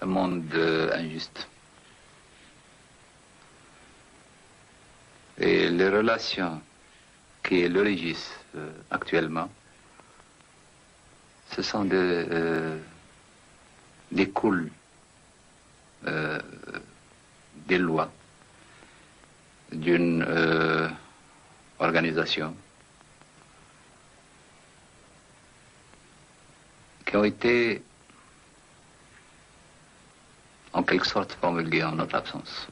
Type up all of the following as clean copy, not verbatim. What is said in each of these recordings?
monde injuste. Et les relations qui le régissent actuellement, ce sont découlent des lois d'une organisation qui ont été en quelque sorte promulguées en notre absence.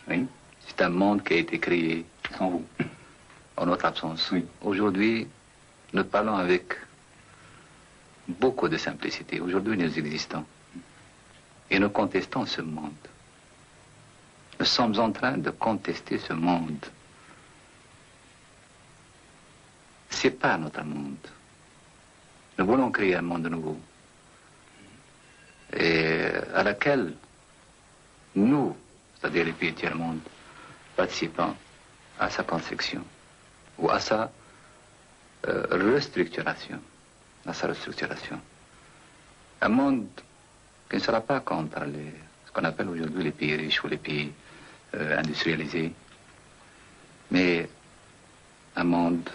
Oui. C'est un monde qui a été créé Sans vous. en notre absence. Oui. Aujourd'hui, nous parlons avec beaucoup de simplicité. Aujourd'hui, nous existons. Et nous contestons ce monde. Nous sommes en train de contester ce monde. C'est pas notre monde. Nous voulons créer un monde nouveau. Et à laquelle nous, c'est-à-dire les pays tiers-monde, participant à sa construction ou à sa restructuration. Un monde qui ne sera pas contre ce qu'on appelle aujourd'hui les pays riches ou les pays industrialisés, mais un monde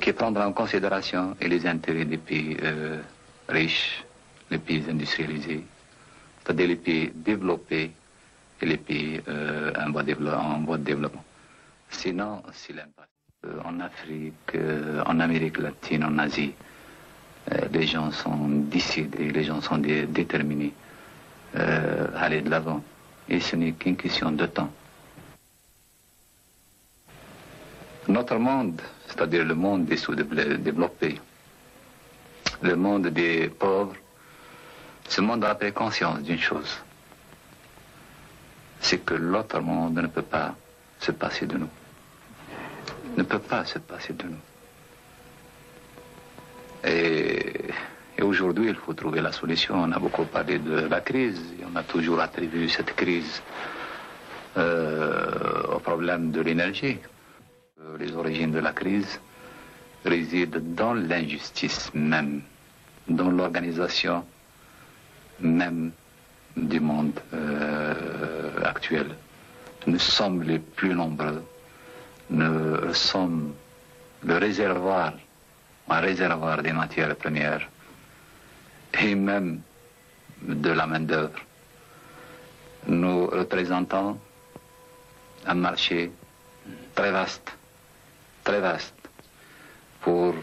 qui prendra en considération et les intérêts des pays riches, les pays industrialisés, c'est-à-dire les pays développés et les pays en voie de développement. Sinon, si l'impact en Afrique, en Amérique latine, en Asie, les gens sont décidés, les gens sont déterminés à aller de l'avant. Et ce n'est qu'une question de temps. Notre monde, c'est-à-dire le monde des sous-développés, le monde des pauvres, ce monde a pris conscience d'une chose, c'est que l'autre monde ne peut pas se passer de nous. Ne peut pas se passer de nous. Et aujourd'hui, il faut trouver la solution. On a beaucoup parlé de la crise, et on a toujours attribué cette crise au problème de l'énergie. Les origines de la crise résident dans l'injustice même, dans l'organisation même du monde actuel. Nous sommes les plus nombreux, nous sommes le réservoir, un réservoir des matières premières et même de la main-d'œuvre. Nous représentons un marché très vaste pour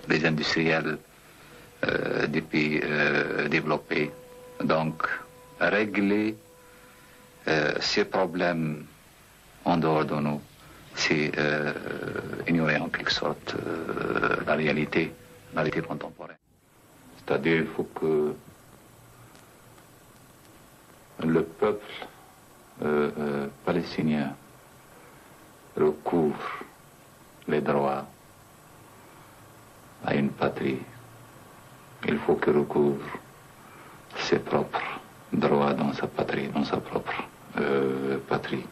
les industriels des pays développés. Donc, régler ces problèmes en dehors de nous, c'est ignorer en quelque sorte la réalité contemporaine. C'est-à-dire il faut que le peuple palestinien recouvre les droits à une patrie. Il faut qu'il recouvre ses propres droits dans sa patrie, dans sa propre patrie.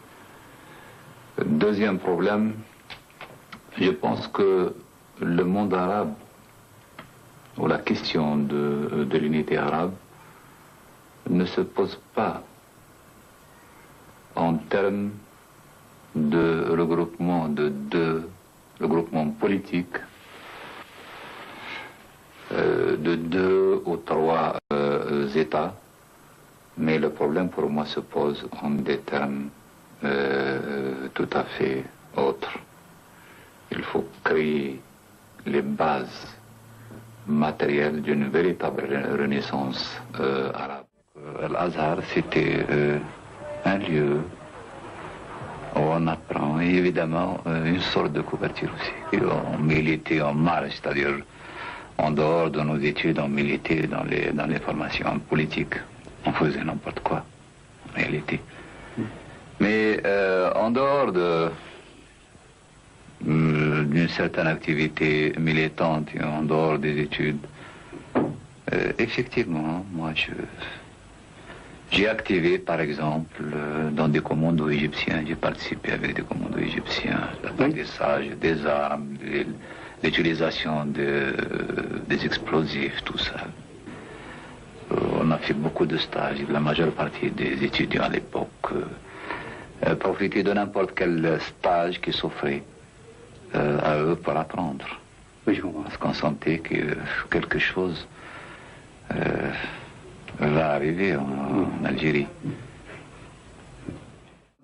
Deuxième problème, je pense que le monde arabe, ou la question de l'unité arabe, ne se pose pas en termes de regroupement regroupement politique de 2 ou 3 États, mais le problème pour moi se pose en des termes tout à fait autres. Il faut créer les bases matérielles d'une véritable renaissance arabe. Al-Azhar, c'était un lieu où on apprend, et évidemment, une sorte de couverture aussi. Et on militait en marge, c'est-à-dire en dehors de nos études, on militait dans les formations politiques. On faisait n'importe quoi, en réalité. Mais en dehors d'une certaine activité militante et en dehors des études, effectivement, moi j'ai activé, par exemple, dans des commandos égyptiens, j'ai participé avec des commandos égyptiens, l'apprentissage des armes, l'utilisation des explosifs, tout ça. on a fait beaucoup de stages. La majeure partie des étudiants à l'époque profitaient de n'importe quel stage qui s'offrait à eux pour apprendre. Oui, je comprends. Parce qu'on sentait que quelque chose va arriver en Algérie.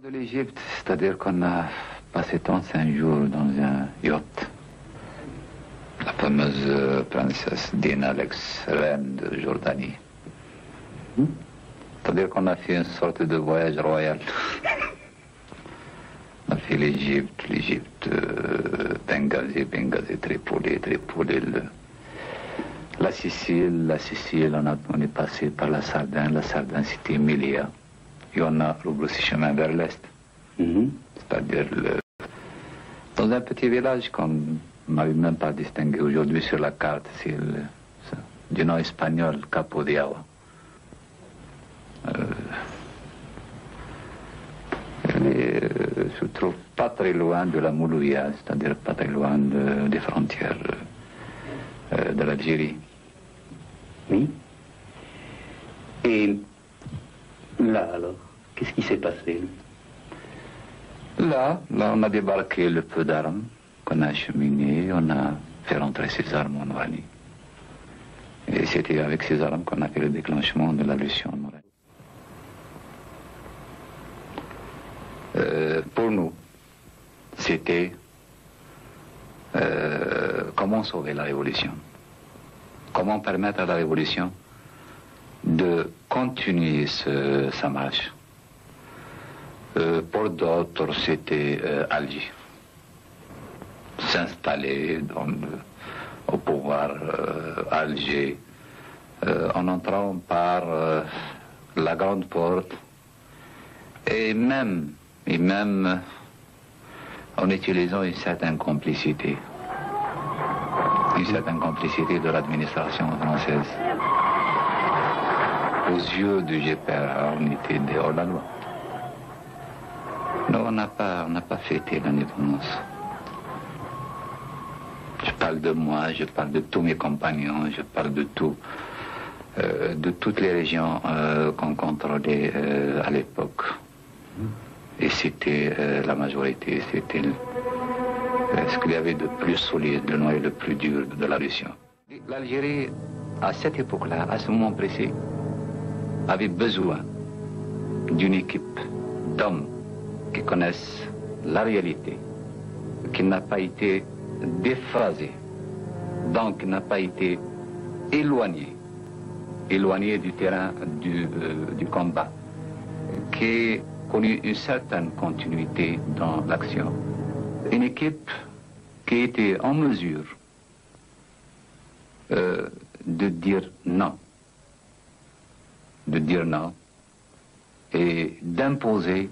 De l'Égypte, c'est-à-dire qu'on a passé 35 jours dans un yacht. La fameuse princesse Dina, l'ex-reine de Jordanie. C'est-à-dire qu'on a fait une sorte de voyage royal. On a fait l'Égypte, Benghazi, Tripoli, la Sicile, on est passé par la Sardaigne c'était Emilia. Et on a rebroussé chemin vers l'est. C'est-à-dire dans un petit village qu'on n'arrive même pas à distinguer aujourd'hui sur la carte, c'est du nom espagnol, Capo de Agua. Elle se trouve pas très loin de la Moulouia, c'est-à-dire pas très loin des frontières de l'Algérie. Oui. Et là, alors, qu'est-ce qui s'est passé? Là, on a débarqué le peu d'armes qu'on a acheminé, on a fait rentrer ces armes en Oranie. Et c'était avec ces armes qu'on a fait le déclenchement de la Révolution en Oranie. Pour nous, c'était comment sauver la Révolution. Comment permettre à la Révolution de continuer sa marche. Pour d'autres, c'était Alger. S'installer au pouvoir Alger en entrant par la grande porte et même en utilisant une certaine complicité de l'administration française. Aux yeux du GPRA, on était dehors de la loi. Non, on n'a pas fêté l'indépendance. Je parle de moi, je parle de tous mes compagnons, je parle de toutes les régions qu'on contrôlait à l'époque. Et c'était la majorité, c'était ce qu'il y avait de plus solide, le noyau le plus dur de la région. L'Algérie, à cette époque-là, à ce moment précis, avait besoin d'une équipe d'hommes qui connaissent la réalité, qui n'a pas été déphasée, donc qui n'a pas été éloignée du terrain du combat, qui a connu une certaine continuité dans l'action. Une équipe qui était en mesure de dire non et d'imposer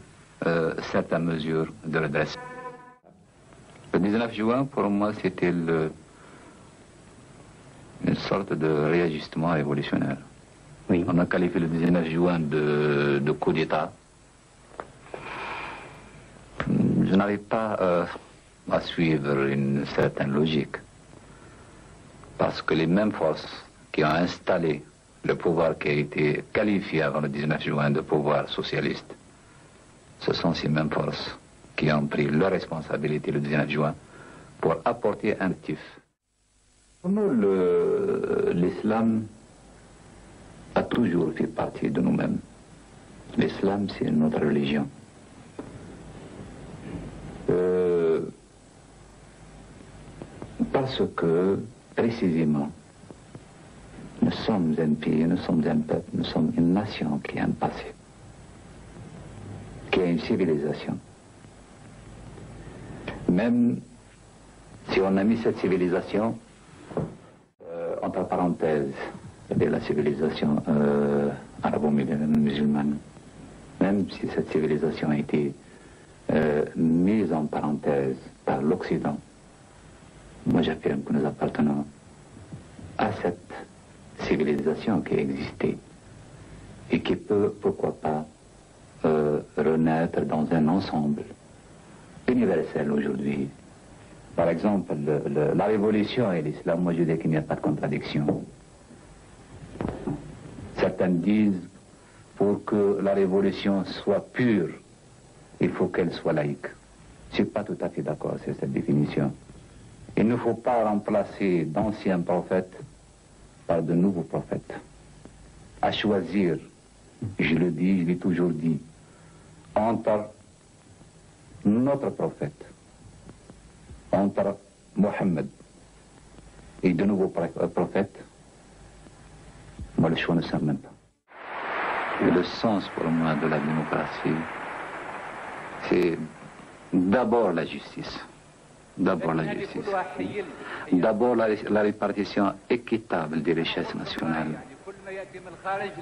certaines mesures de redressement. Le 19 juin, pour moi, c'était une sorte de réajustement révolutionnaire. Oui. On a qualifié le 19 juin de coup d'État. Je n'arrive pas à suivre une certaine logique. Parce que les mêmes forces qui ont installé le pouvoir qui a été qualifié avant le 19 juin de pouvoir socialiste, ce sont ces mêmes forces qui ont pris leur responsabilité le 19 juin pour apporter un actif. Pour nous, l'islam a toujours fait partie de nous-mêmes. L'islam, c'est notre religion. Parce que, précisément, nous sommes un pays, nous sommes un peuple, nous sommes une nation qui a un passé, qui a une civilisation. Même si on a mis cette civilisation entre parenthèses, c'est-à-dire la civilisation arabo-musulmane, même si cette civilisation a été mise en parenthèse par l'Occident, moi j'affirme que nous appartenons à cette civilisation qui existait et qui peut, pourquoi pas, renaître dans un ensemble universel aujourd'hui. Par exemple, la révolution et l'islam, moi je dis qu'il n'y a pas de contradiction. Certains disent, pour que la révolution soit pure, il faut qu'elle soit laïque. Je ne suis pas tout à fait d'accord sur cette définition. Il ne faut pas remplacer d'anciens prophètes par de nouveaux prophètes. À choisir, je le dis, je l'ai toujours dit, entre notre prophète, entre Mohammed et de nouveaux prophètes, moi le choix ne sert même pas. Et le sens pour moi de la démocratie, c'est d'abord la justice. D'abord la justice. D'abord la répartition équitable des richesses nationales.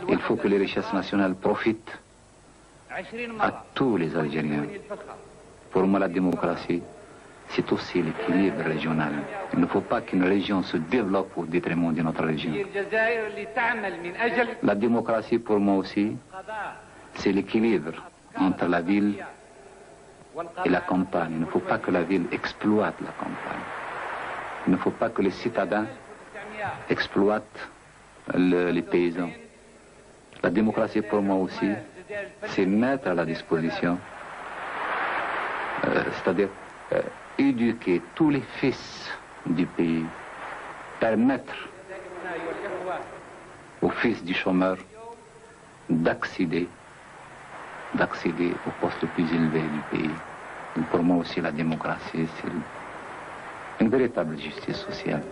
Il faut que les richesses nationales profitent à tous les Algériens. Pour moi, la démocratie, c'est aussi l'équilibre régional. Il ne faut pas qu'une région se développe au détriment d'une autre région. La démocratie, pour moi aussi, c'est l'équilibre entre la ville et la campagne. Il ne faut pas que la ville exploite la campagne. Il ne faut pas que les citadins exploitent les paysans. La démocratie, pour moi aussi, c'est mettre à la disposition, c'est-à-dire éduquer tous les fils du pays, permettre aux fils du chômeur d'accéder au poste le plus élevé du pays. Et pour moi aussi, la démocratie, c'est une véritable justice sociale.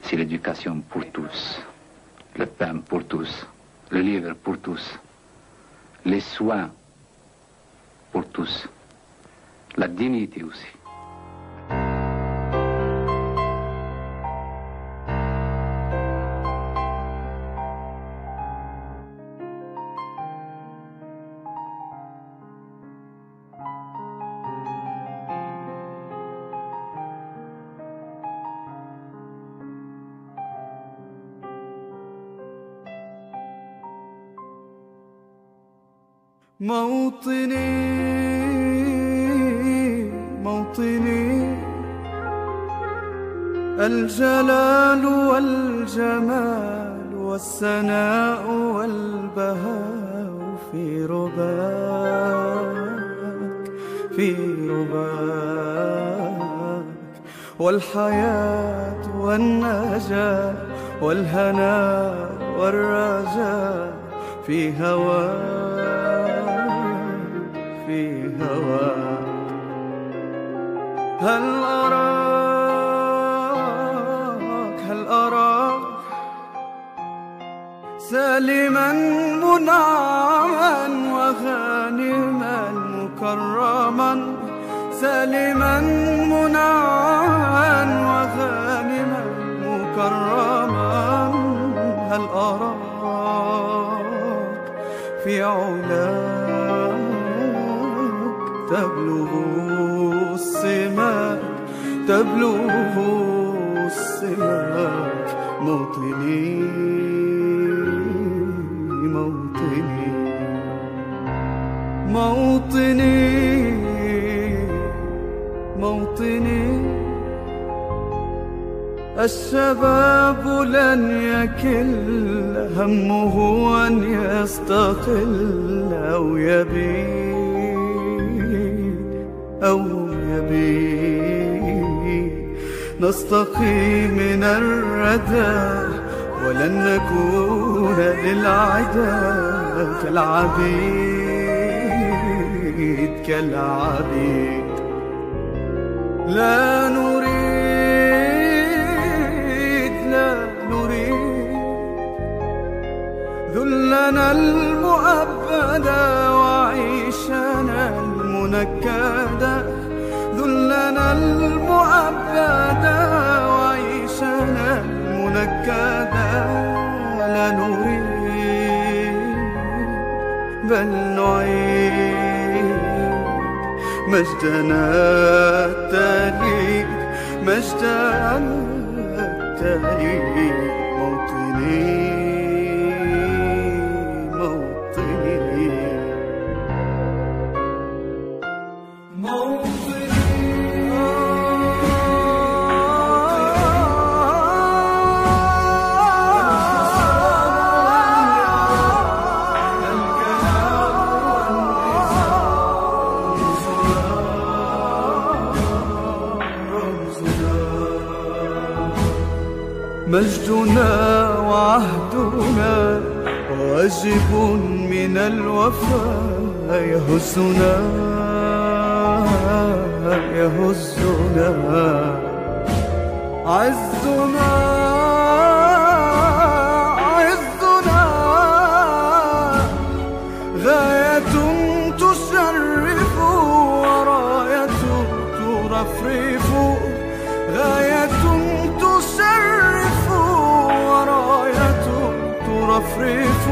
C'est l'éducation pour tous, le pain pour tous, le livre pour tous, les soins pour tous, la dignité aussi. موطني الجلال والجمال والسناء والبهاء في رباك والحياة والنجاة والهناء والرجاء في هواك هل أراك سالما منعما وغانما مكرما سالما منعما وغانما مكرما هل أراك في علاك تبلغ السماك موطني الشباب لن يكل همه أن يستقل أو يبيد نستقي من الردى ولن نكون للعدا كالعبيد لا نريد ذلنا المؤبدا وعيشنا المنكدا ذلنا المؤبدا وعيشنا المنكدا لا نريد بل نعيد مجدنا التالي موطني مجدنا وعهدنا واجب من الوفاء يهزنا يهزنا عزنا عزنا غاية تشرف وراية ترفرف غاية تشرف وراية ترفرف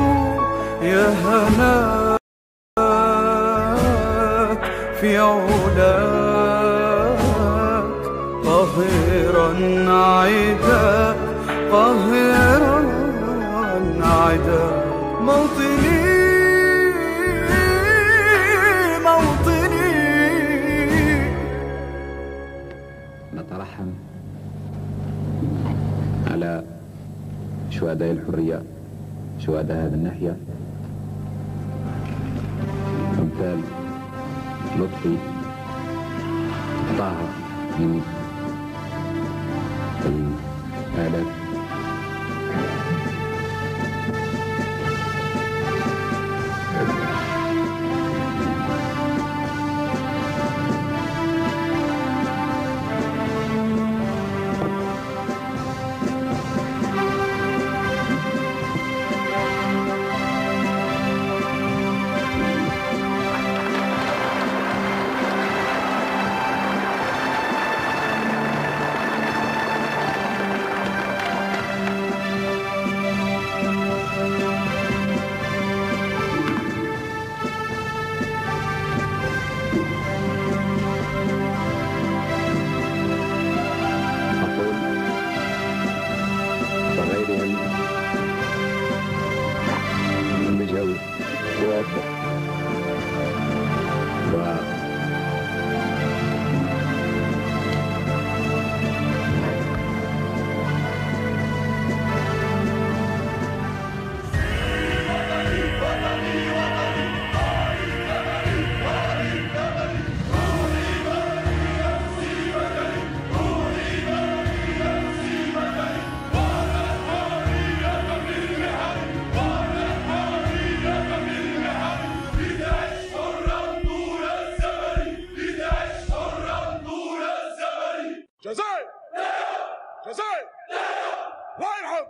يا هناك في علاك قاهرا عدا قاهرا عدا موطني موطني. نترحم على شهداء الحرية، شهداء هذه الناحية، أمثال لطفي، طه من الآلات، جزائر جزائر الله يرحم